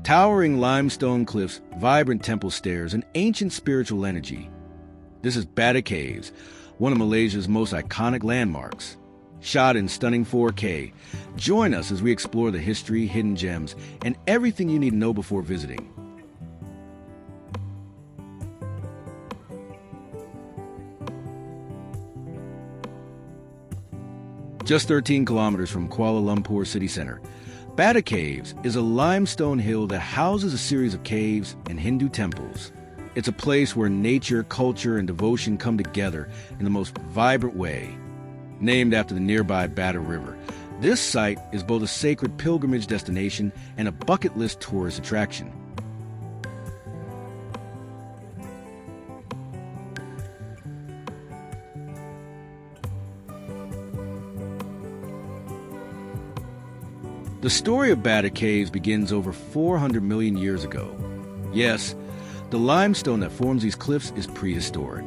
Towering limestone cliffs, vibrant temple stairs, and ancient spiritual energy. This is Batu Caves, one of Malaysia's most iconic landmarks. Shot in stunning 4K, join us as we explore the history, hidden gems, and everything you need to know before visiting. Just 13 kilometers from Kuala Lumpur city center, Batu Caves is a limestone hill that houses a series of caves and Hindu temples. It's a place where nature, culture, and devotion come together in the most vibrant way. Named after the nearby Batu River, this site is both a sacred pilgrimage destination and a bucket list tourist attraction. The story of Batu Caves begins over 400 million years ago. Yes, the limestone that forms these cliffs is prehistoric.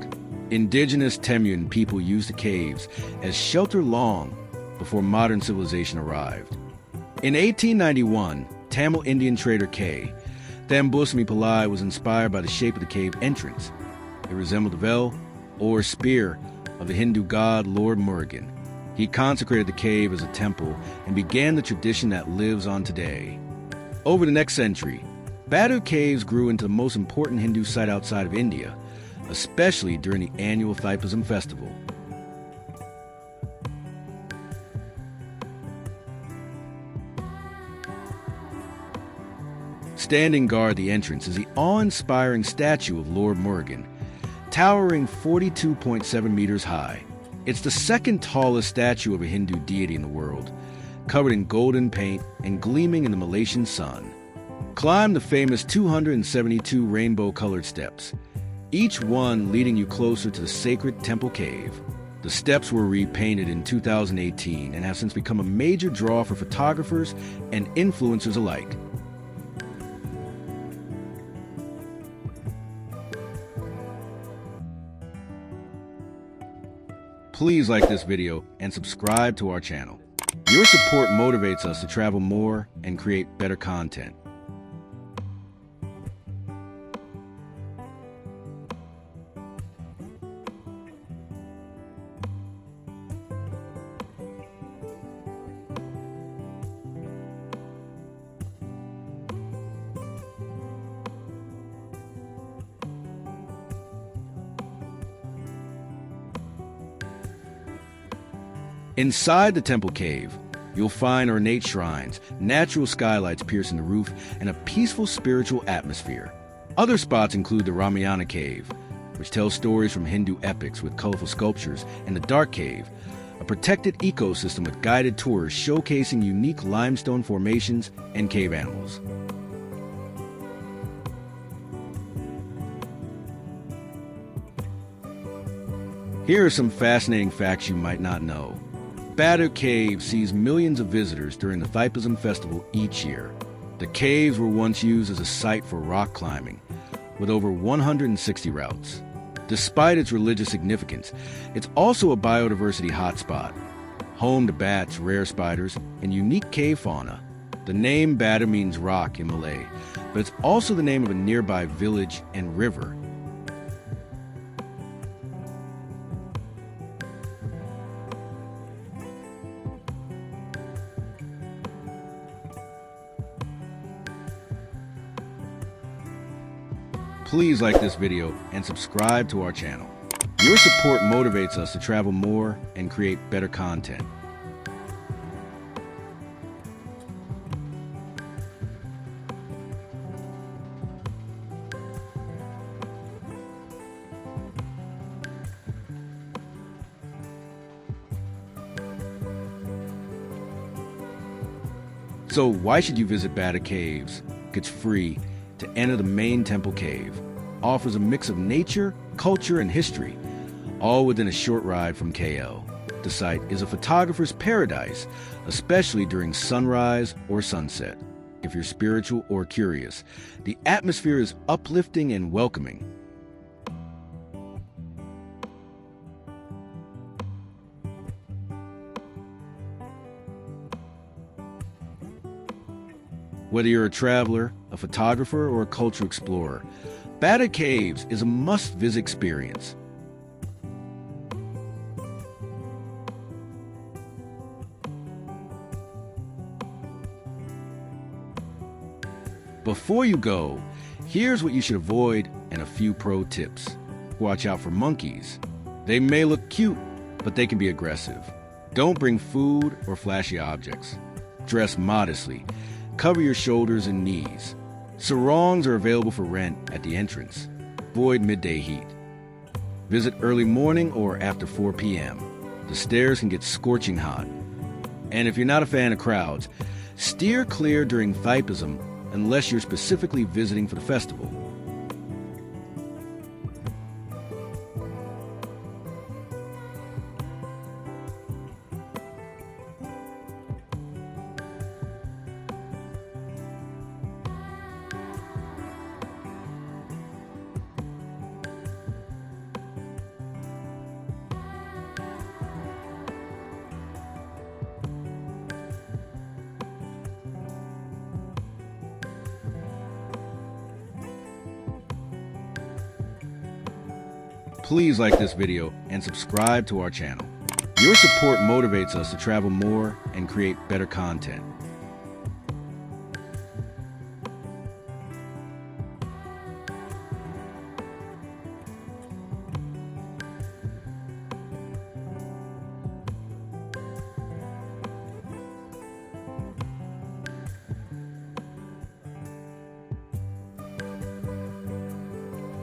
Indigenous Temuan people used the caves as shelter long before modern civilization arrived. In 1891, Tamil Indian trader K. Thambusami Pillai was inspired by the shape of the cave entrance. It resembled the vel, or spear, of the Hindu god Lord Murugan. He consecrated the cave as a temple and began the tradition that lives on today. Over the next century, Batu Caves grew into the most important Hindu site outside of India, especially during the annual Thaipusam festival. Standing guard at the entrance is the awe-inspiring statue of Lord Murugan, towering 42.7 meters high. It's the second tallest statue of a Hindu deity in the world, covered in golden paint and gleaming in the Malaysian sun. Climb the famous 272 rainbow-colored steps, each one leading you closer to the sacred temple cave. The steps were repainted in 2018 and have since become a major draw for photographers and influencers alike. Please like this video and subscribe to our channel. Your support motivates us to travel more and create better content. Inside the temple cave, you'll find ornate shrines, natural skylights piercing the roof, and a peaceful spiritual atmosphere. Other spots include the Ramayana cave, which tells stories from Hindu epics with colorful sculptures, and the Dark Cave, a protected ecosystem with guided tours showcasing unique limestone formations and cave animals. Here are some fascinating facts you might not know. Batu Caves sees millions of visitors during the Thaipusam festival each year. The caves were once used as a site for rock climbing, with over 160 routes. Despite its religious significance, it's also a biodiversity hotspot, home to bats, rare spiders, and unique cave fauna. The name Batu means rock in Malay, but it's also the name of a nearby village and river. Please like this video and subscribe to our channel. Your support motivates us to travel more and create better content. So why should you visit Batu Caves? It's free to enter the main temple cave, offers a mix of nature, culture, and history, all within a short ride from KL. The site is a photographer's paradise, especially during sunrise or sunset. If you're spiritual or curious, the atmosphere is uplifting and welcoming. Whether you're a traveler, a photographer, or a cultural explorer, Batu Caves is a must-visit experience. Before you go, here's what you should avoid and a few pro tips. Watch out for monkeys. They may look cute, but they can be aggressive. Don't bring food or flashy objects. Dress modestly. Cover your shoulders and knees. Sarongs are available for rent at the entrance. Avoid midday heat. Visit early morning or after 4 p.m. The stairs can get scorching hot. And if you're not a fan of crowds, steer clear during Thaipusam unless you're specifically visiting for the festival. Please like this video and subscribe to our channel. Your support motivates us to travel more and create better content.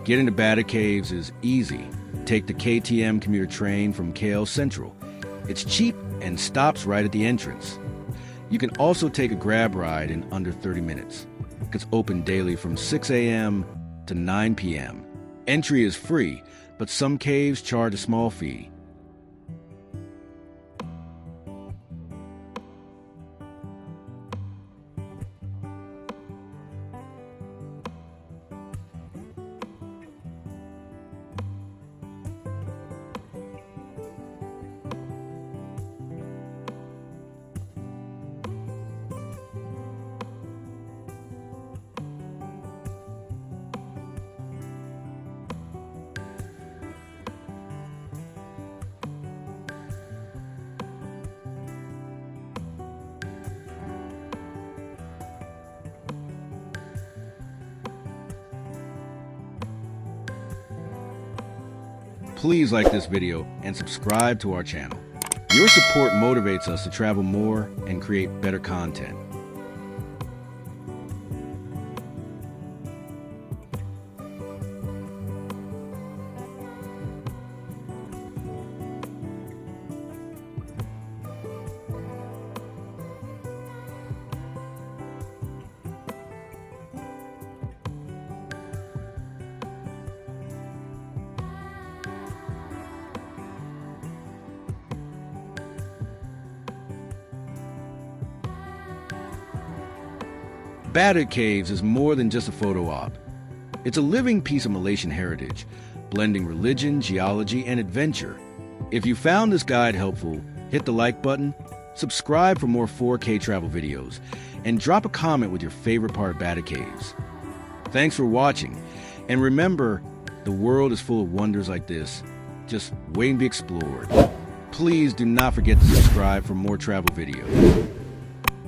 Getting to Batu Caves is easy. Take the KTM commuter train from KL Central. It's cheap and stops right at the entrance. You can also take a grab ride in under 30 minutes. It's open daily from 6 a.m. to 9 p.m. Entry is free, but some caves charge a small fee. Please like this video and subscribe to our channel. Your support motivates us to travel more and create better content. Batu Caves is more than just a photo op. It's a living piece of Malaysian heritage, blending religion, geology, and adventure. If you found this guide helpful, hit the like button, subscribe for more 4K travel videos, and drop a comment with your favorite part of Batu Caves. Thanks for watching, and remember, the world is full of wonders like this, just waiting to be explored. Please do not forget to subscribe for more travel videos.